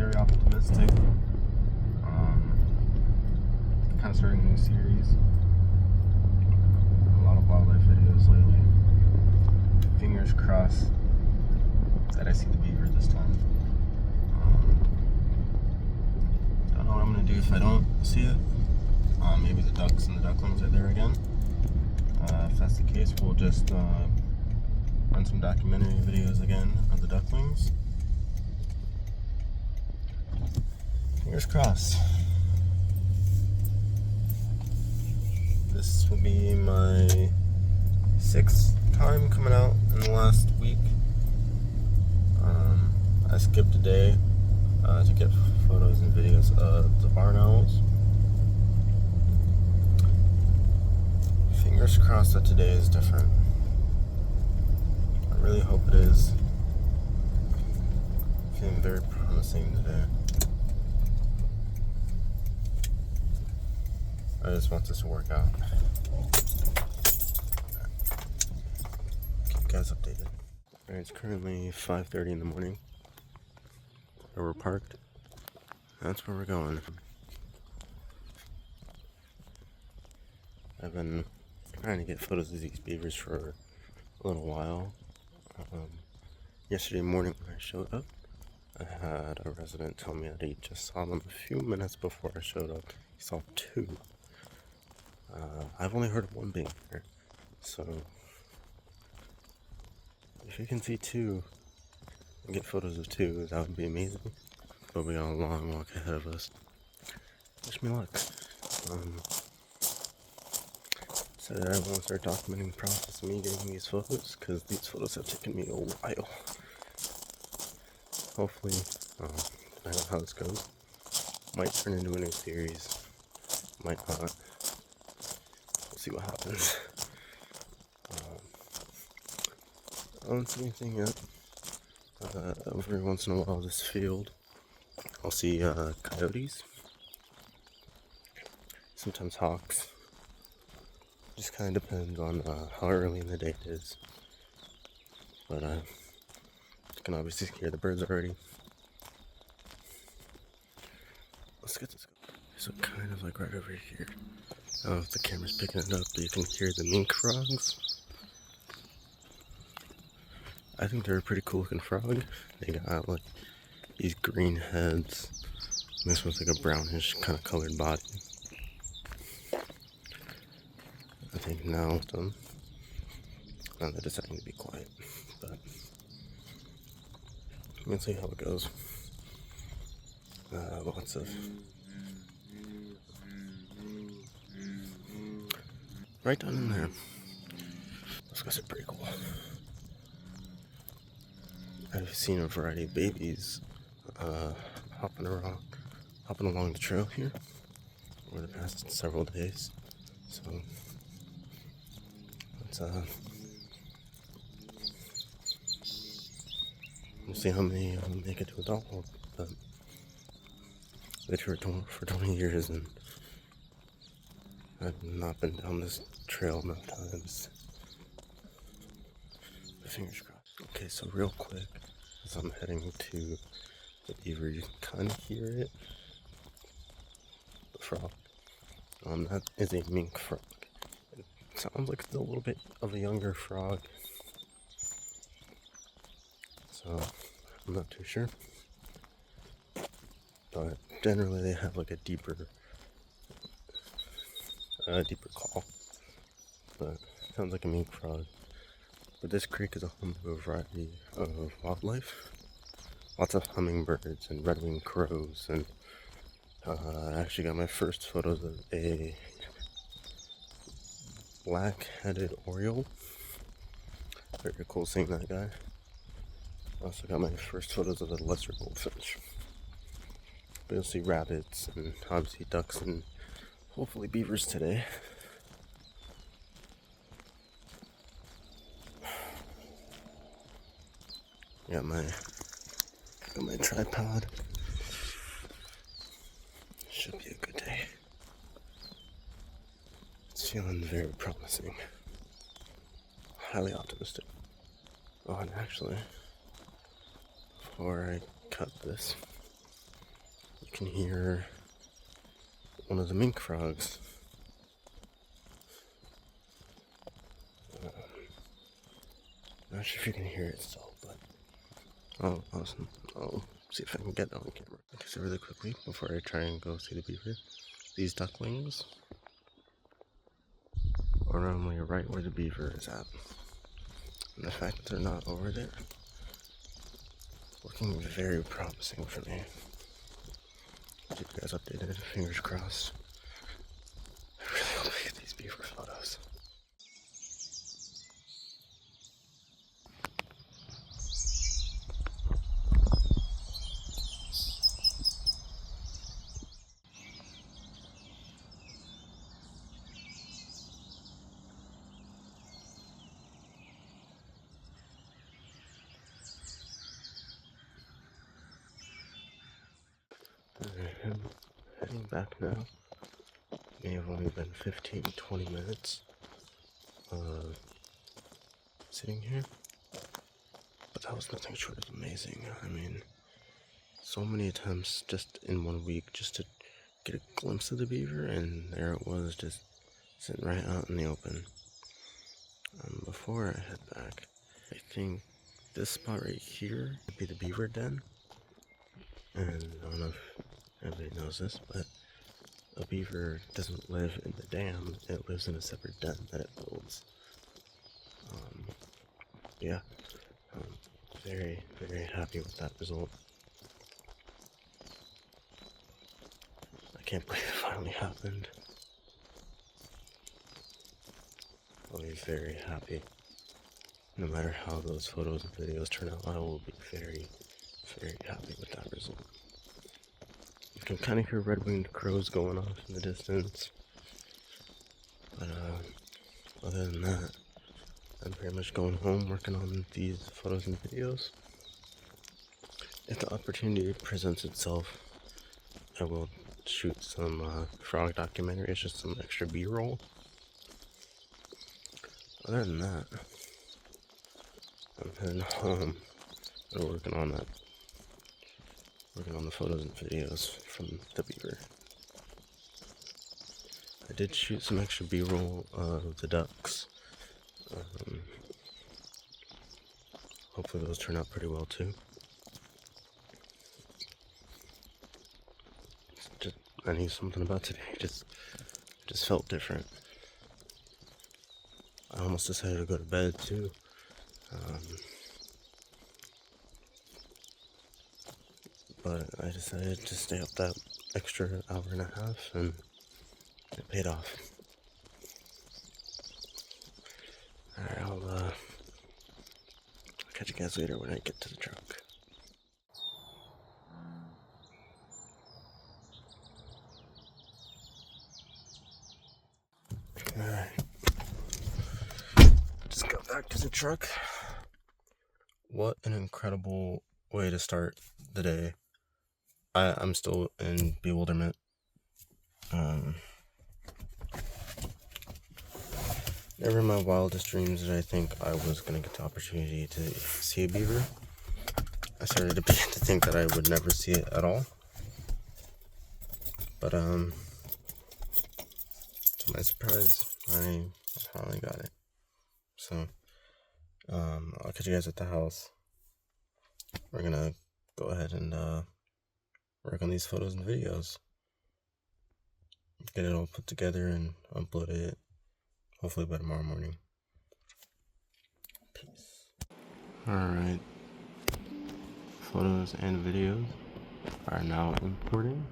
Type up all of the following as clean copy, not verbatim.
very optimistic. Kind of starting a new series. A lot of wildlife videos lately. Fingers crossed that I see the beaver this time. Don't know what I'm gonna do if I don't see it. Maybe the ducks and the ducklings are there again. If that's the case, we'll just run some documentary videos again of the ducklings. Fingers crossed. This will be my 6th time coming out in the last week. I skipped a day to get photos and videos of the barn owls. Fingers crossed that today is different. I really hope it is. Feeling very promising today. I just want this to work out. Keep you guys updated. Alright, it's currently 5:30 in the morning. Where we're parked. That's where we're going. I've been trying to get photos of these beavers for a little while. Yesterday morning when I showed up, I had a resident tell me that he just saw them a few minutes before I showed up. He saw 2. I've only heard of 1 being here, so if you can see 2 and get photos of 2, that would be amazing. But we got a long walk ahead of us. Wish me luck. So I want to start documenting the process of me getting these photos, because these photos have taken me a while. Hopefully, depending on how this goes, might turn into a new series, might not. We'll see what happens. I don't see anything yet. Every once in a while, this field, I'll see coyotes, sometimes hawks. Just kind of depends on how early in the day it is. But you can obviously hear the birds already. Let's get this going. So kind of like right over here. I don't know if the camera's picking it up, but you can hear the mink frogs. I think they're a pretty cool looking frog. They got like these green heads. This one's like a brownish kind of colored body. I think now with them, now they're deciding to be quiet, but let's see how it goes. Lots of right down in there. Those guys are pretty cool. I've seen a variety of babies hopping along the trail here over the past several days. So we'll see how many make it to adulthood. But I've been for 20 years and I've not been down this trail enough times. But fingers crossed. Okay, so real quick, as I'm heading to the beaver, you can kind of hear it. The frog. That is a mink frog. It sounds like it's a little bit of a younger frog. So, I'm not too sure. But generally they have like a deeper call. But it sounds like a mink frog. But this creek is a home to a variety of wildlife. Lots of hummingbirds and red-winged crows, and I actually got my first photos of a black-headed oriole. Very cool seeing that guy. I also got my first photos of a lesser goldfinch. But you'll see rabbits and obviously ducks and hopefully beavers today. Got my tripod. Should be a good day. It's feeling very promising. Highly optimistic. Oh, and actually, before I cut this, you can hear one of the mink frogs. Not sure if you can hear it still, but oh, awesome. I'll see if I can get that on camera. Okay, so really quickly, before I try and go see the beaver, these ducklings are normally right where the beaver is at. And the fact that they're not over there, looking very promising for me. Keep you guys updated, fingers crossed. I really hope I get these beaver photos. I'm heading back now. May have only been 15-20 minutes sitting here, but that was nothing short of amazing. I mean, so many attempts just in 1 week just to get a glimpse of the beaver, and there it was, just sitting right out in the open. Before I head back, I think this spot right here would be the beaver den. And I don't know if everybody knows this, but a beaver doesn't live in the dam, it lives in a separate den that it builds. Yeah, I'm very, very happy with that result. I can't believe it finally happened. I'll be very happy. No matter how those photos and videos turn out, I will be very, very happy with that result. You can kind of hear red-winged crows going off in the distance. But other than that, I'm pretty much going home working on these photos and videos. If the opportunity presents itself, I will shoot some frog documentaries, just some extra B-roll. Other than that, I'm heading home and working on the photos and videos from the beaver. I did shoot some extra B-roll of the ducks. Hopefully those turn out pretty well too. I knew something about today. Just felt different. I almost decided to go to bed too. But I decided to stay up that extra hour and a half, and it paid off. Alright, I'll catch you guys later when I get to the truck. Alright. Just got back to the truck. What an incredible way to start the day. I'm still in bewilderment. Never in my wildest dreams did I think I was going to get the opportunity to see a beaver. I started to begin to think that I would never see it at all. But, to my surprise, I finally got it. So, I'll catch you guys at the house. We're gonna go ahead and, work on these photos and videos. Get it all put together and upload it, hopefully by tomorrow morning. Peace. Alright. Photos and videos are now importing.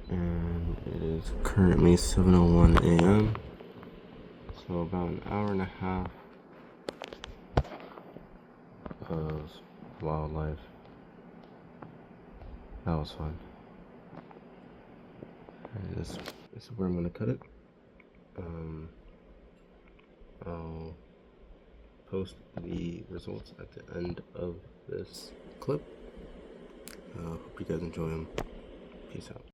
And it is currently 7:01 a.m. So about an hour and a half of wildlife. That was fun. And this is where I'm gonna cut it. I'll post the results at the end of this clip. Hope you guys enjoy them. Peace out.